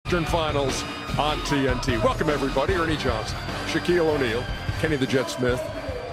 Eastern Finals on TNT. Welcome, everybody. Ernie Johnson, Shaquille O'Neal, Kenny the Jet Smith,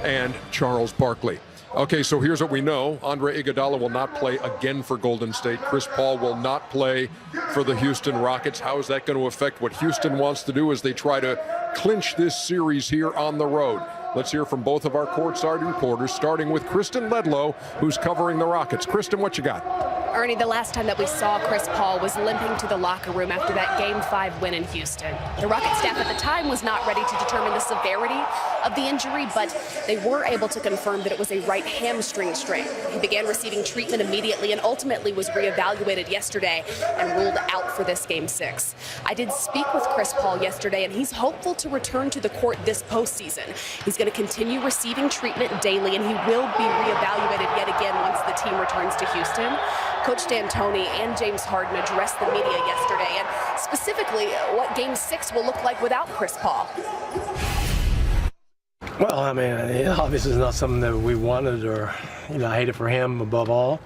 and Charles Barkley. Okay, so here's what we know. Andre Iguodala will not play again for Golden State. Chris Paul will not play for the Houston Rockets. How is that going to affect what Houston wants to do as they try to clinch this series here on the road? Let's hear from both of our courtside reporters, starting with Kristen Ledlow, who's covering the Rockets. Kristen, what you got? Ernie, the last time that we saw Chris Paul was limping to the locker room after that Game 5 win in Houston. The Rocket staff at the time was not ready to determine the severity of the injury, but they were able to confirm that it was a right hamstring strain. He began receiving treatment immediately and ultimately was reevaluated yesterday and ruled out for this Game 6. I did speak with Chris Paul yesterday, and he's hopeful to return to the court this postseason. He's going to continue receiving treatment daily, and he will be reevaluated yet again once the team returns to Houston. Coach D'Antoni and James Harden addressed the media yesterday, and specifically what Game 6 will look like without Chris Paul. Well, I mean, obviously it's not something that we wanted, or, I hate it for him above all.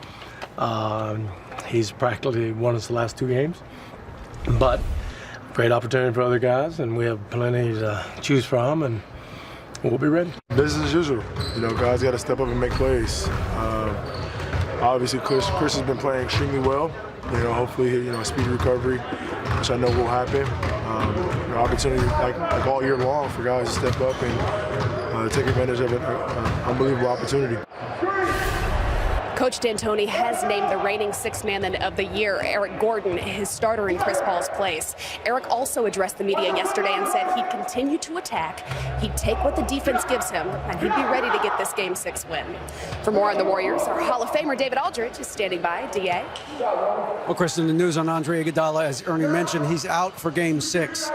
He's practically won us the last 2 games, but great opportunity for other guys, and we have plenty to choose from, and we'll be ready. Business as usual. Guys got to step up and make plays. Obviously, Chris has been playing extremely well. Hopefully, a speedy recovery, which I know will happen. Opportunity like all year long for guys to step up and take advantage of an unbelievable opportunity. Coach D'Antoni has named the reigning Sixth Man of the Year, Eric Gordon, his starter in Chris Paul's place. Eric also addressed the media yesterday and said he'd continue to attack, he'd take what the defense gives him, and he'd be ready to get this Game 6 win. For more on the Warriors, our Hall of Famer David Aldridge is standing by. DA? Well, Kristen, the news on Andre Iguodala, as Ernie mentioned, he's out for Game 6.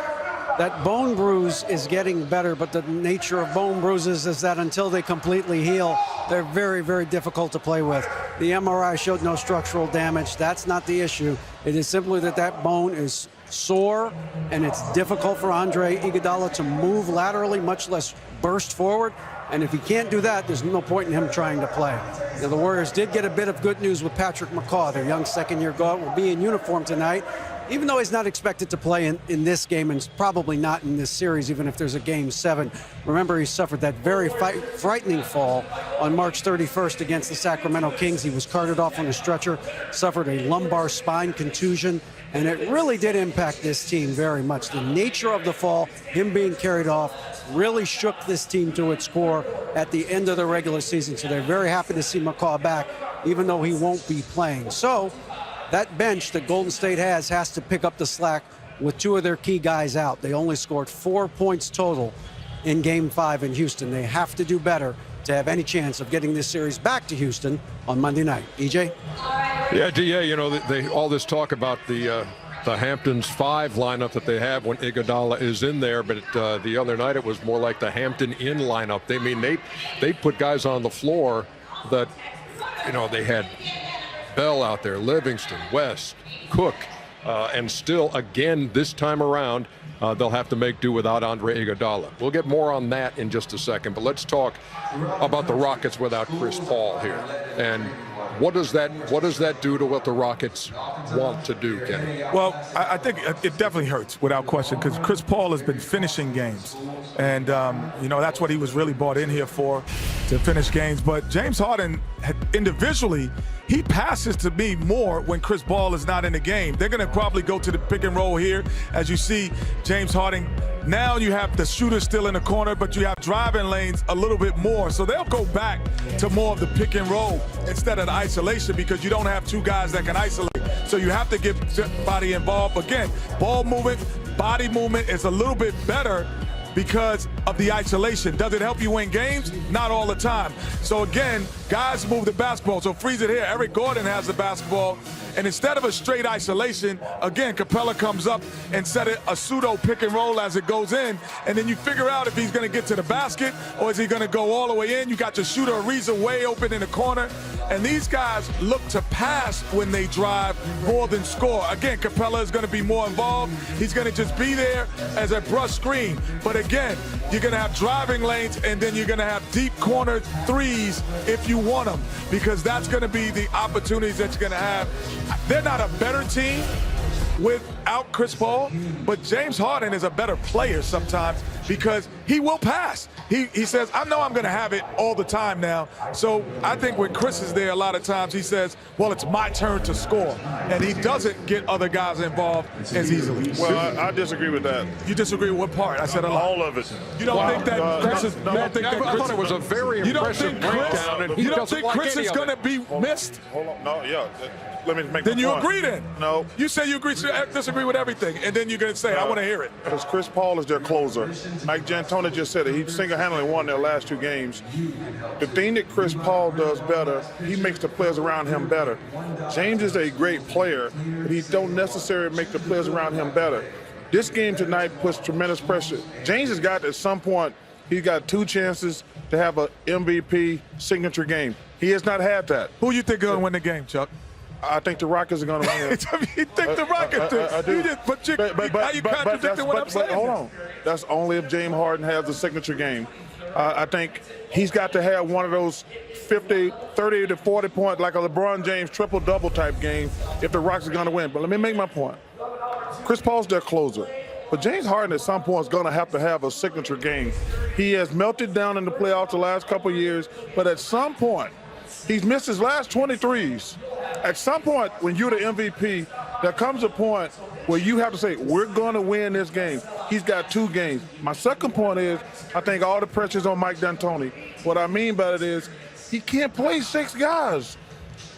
That bone bruise is getting better, but the nature of bone bruises is that until they completely heal, they're very, very difficult to play with. The MRI showed no structural damage. That's not the issue. It is simply that bone is sore, and it's difficult for Andre Iguodala to move laterally, much less burst forward. And if he can't do that, there's no point in him trying to play. Now, the Warriors did get a bit of good news with Patrick McCaw. Their young second-year guard will be in uniform tonight, even though he's not expected to play in this game, and probably not in this series, even if there's a Game 7. Remember, he suffered that very frightening fall on March 31st against the Sacramento Kings. He was carted off on a stretcher, suffered a lumbar spine contusion, and it really did impact this team very much. The nature of the fall, him being carried off, really shook this team to its core at the end of the regular season. So they're very happy to see McCaw back, even though he won't be playing. So that bench that Golden State has to pick up the slack with 2 of their key guys out. They only scored 4 points total in Game 5 in Houston. They have to do better to have any chance of getting this series back to Houston on Monday night. EJ? Yeah, DA, all this talk about the Hamptons 5 lineup that they have when Iguodala is in there, but the other night it was more like the Hampton Inn lineup. They put guys on the floor that, they had Bell out there, Livingston, West, Cook, and still, again, this time around, they'll have to make do without Andre Iguodala. We'll get more on that in just a second, but let's talk about the Rockets without Chris Paul here. And what does that do to what the Rockets want to do, Kenny? Well, I think it definitely hurts without question, because Chris Paul has been finishing games. And, that's what he was really brought in here for, to finish games. But James Harden, individually, he passes to me more when Chris Paul is not in the game. They're going to probably go to the pick and roll here. As you see, James Harden, now you have the shooter still in the corner, but you have driving lanes a little bit more. So they'll go back to more of the pick and roll instead of the isolation, because you don't have 2 guys that can isolate. So you have to get body involved. Again, ball movement, body movement is a little bit better because of the isolation. Does it help you win games? Not all the time. So again, guys move the basketball. So freeze it here. Eric Gordon has the basketball. And instead of a straight isolation, again, Capella comes up and set it a pseudo pick and roll as it goes in. And then you figure out if he's going to get to the basket or is he going to go all the way in. You got your shooter Ariza way open in the corner. And these guys look to pass when they drive more than score. Again, Capella is going to be more involved. He's going to just be there as a brush screen. But again, you're going to have driving lanes, and then you're going to have deep corner threes if you want them, because that's going to be the opportunities that you're going to have. They're not a better team with out Chris Paul, but James Harden is a better player sometimes because he will pass. He says, I know I'm going to have it all the time now. So I think when Chris is there, a lot of times he says, well, it's my turn to score. And he doesn't get other guys involved as easily. Well, I disagree with that. You disagree with what part? I said a lot. All of it. You don't think that Chris is... I thought it was a very impressive breakdown. And you don't think Chris is going to be missed? Hold on. No, yeah. Let me make Then my you point. agree then? No. You say you disagree with everything, and then you're going to say, I want to hear it. Because Chris Paul is their closer. Mike D'Antoni just said it. He single-handedly won their last 2 games. The thing that Chris Paul does better, he makes the players around him better. James is a great player, but he don't necessarily make the players around him better. This game tonight puts tremendous pressure. James has got, at some point, he's got 2 chances to have an MVP signature game. He has not had that. Who you think is going to win the game, Chuck? I think the Rockets are going to win. You think the Rockets do? I do. How you contradicting what I'm saying? Hold on. That's only if James Harden has a signature game. I think he's got to have one of those 50, 30 to 40 point, like a LeBron James triple-double type game if the Rockets are going to win. But let me make my point. Chris Paul's their closer. But James Harden at some point is going to have a signature game. He has melted down in the playoffs the last couple of years, but at some point, he's missed his last 23s. At some point, when you're the MVP, there comes a point where you have to say, we're going to win this game. He's got 2 games. My second point is, I think all the pressure's on Mike D'Antoni. What I mean by it is, he can't play 6 guys.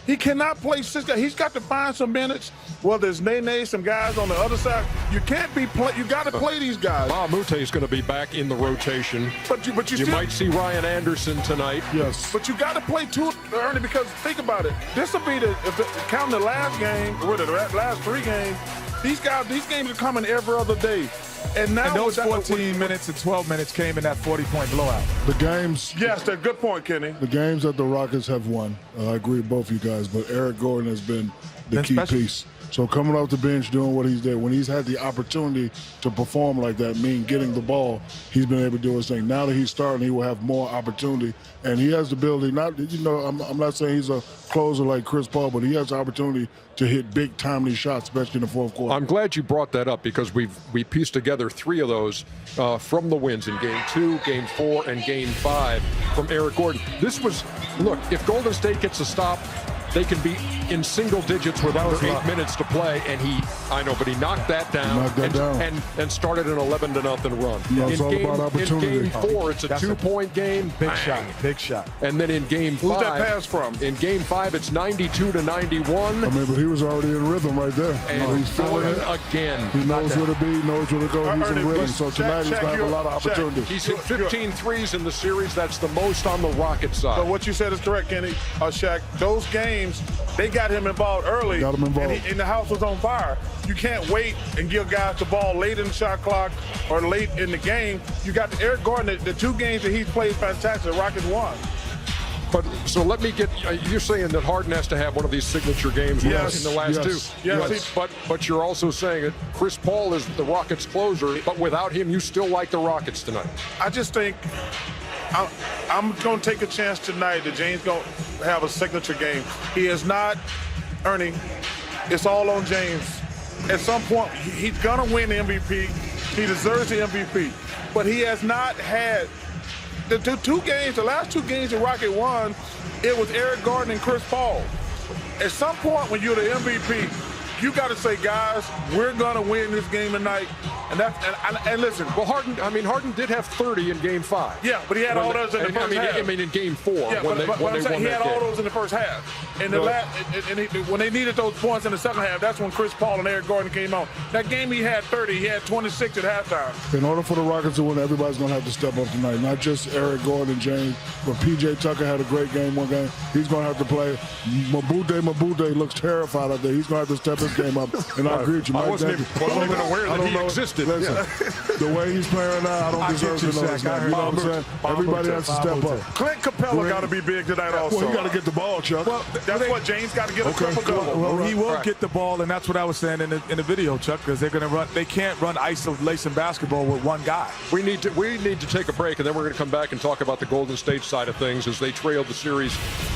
He cannot play 6 guys. He's got to find some minutes. Whether it's Nene, some guys on the other side, you can't be you got to play these guys. Mahmoud is going to be back in the rotation. But you still might see Ryan Anderson tonight. Yes. But you got to play 2, Ernie, because think about it. This will be counting the last game, or the last 3 games. These games are coming every other day. And now those 14 minutes and 12 minutes came in that 40-point blowout. The games. Yes, that's a good point, Kenny. The games that the Rockets have won, I agree with both of you guys, but Eric Gordon has been the key piece. So coming off the bench, doing what he's did, when he's had the opportunity to perform like that, mean getting the ball, he's been able to do his thing. Now that he's starting, he will have more opportunity, and he has the ability. I'm not saying he's a closer like Chris Paul, but he has the opportunity to hit big, timely shots, especially in the fourth quarter. I'm glad you brought that up because we pieced together 3 of those from the wins in Game 2, Game 4, and Game 5 from Eric Gordon. Look, if Golden State gets a stop, they can be in single digits with under 8 minutes to play, and he knocked that down, and started an 11-0 run. It's all about opportunity. In Game 4, it's a 2-point game. Big shot. And then in Game 5, who's that pass from? In Game 5, it's 92-91. But he was already in rhythm right there. And he's feeling it again. He knows where to be, knows where to go. He's in rhythm. So tonight he's going to have a lot of opportunities. He's hit 15 threes in the series. That's the most on the Rockets side. So what you said is correct, Kenny. Shaq, those games, they got him involved early. Got him involved. And the house was on fire. You can't wait and give guys the ball late in the shot clock or late in the game. You got Eric Gordon, the 2 games that he's played fantastic, the Rockets won. But so let me get. You're saying that Harden has to have one of these signature games in the last 2. Yes. But you're also saying that Chris Paul is the Rockets' closer. But without him, you still like the Rockets tonight. I just think I'm going to take a chance tonight that James going to have a signature game. He is not, Ernie. It's all on James. At some point, he's going to win the MVP. He deserves the MVP. But he has not had. The last 2 games the Rocket won, it was Eric Gordon and Chris Paul. At some point when you're the MVP, you got to say, guys, we're going to win this game tonight. And listen. Well, Harden did have 30 in Game 5. Yeah, but he had all those in the first half. I mean, in Game 4 Yeah, when they won that game. He had all those in the first half. And when they needed those points in the second half, that's when Chris Paul and Eric Gordon came on. That game he had 30, he had 26 at halftime. In order for the Rockets to win, everybody's going to have to step up tonight. Not just Eric Gordon and James, but P.J. Tucker had a great game one game. He's going to have to play. Mabude looks terrified out there. He's going to have to step his game up. And I agree with you. I wasn't even aware that he existed. Listen, the way he's playing now, I don't deserve to know his name. You know what I'm saying? Everybody has to step up. Clint Capella got to be big tonight also. Well, you got to get the ball, Chuck. Well, That's what James got to get a triple-double. Well, he will get the ball, and that's what I was saying in the video, Chuck, because they're going to run. They can't run isolation basketball with one guy. we need to take a break, and then we're going to come back and talk about the Golden State side of things as they trailed the series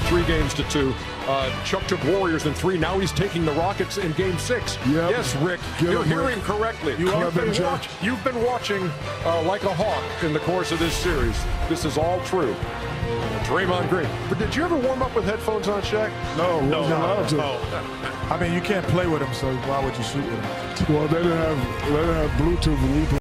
3-2. Chuck took Warriors in 3. Now he's taking the Rockets in Game 6. Yep. Yes, Rick, you're hearing correctly. You've been watching like a hawk in the course of this series. This is all true. Draymond Green. But did you ever warm up with headphones on, Shaq? No, wasn't allowed to. I mean, you can't play with him, so why would you shoot with him? Well, they didn't have Bluetooth when we played.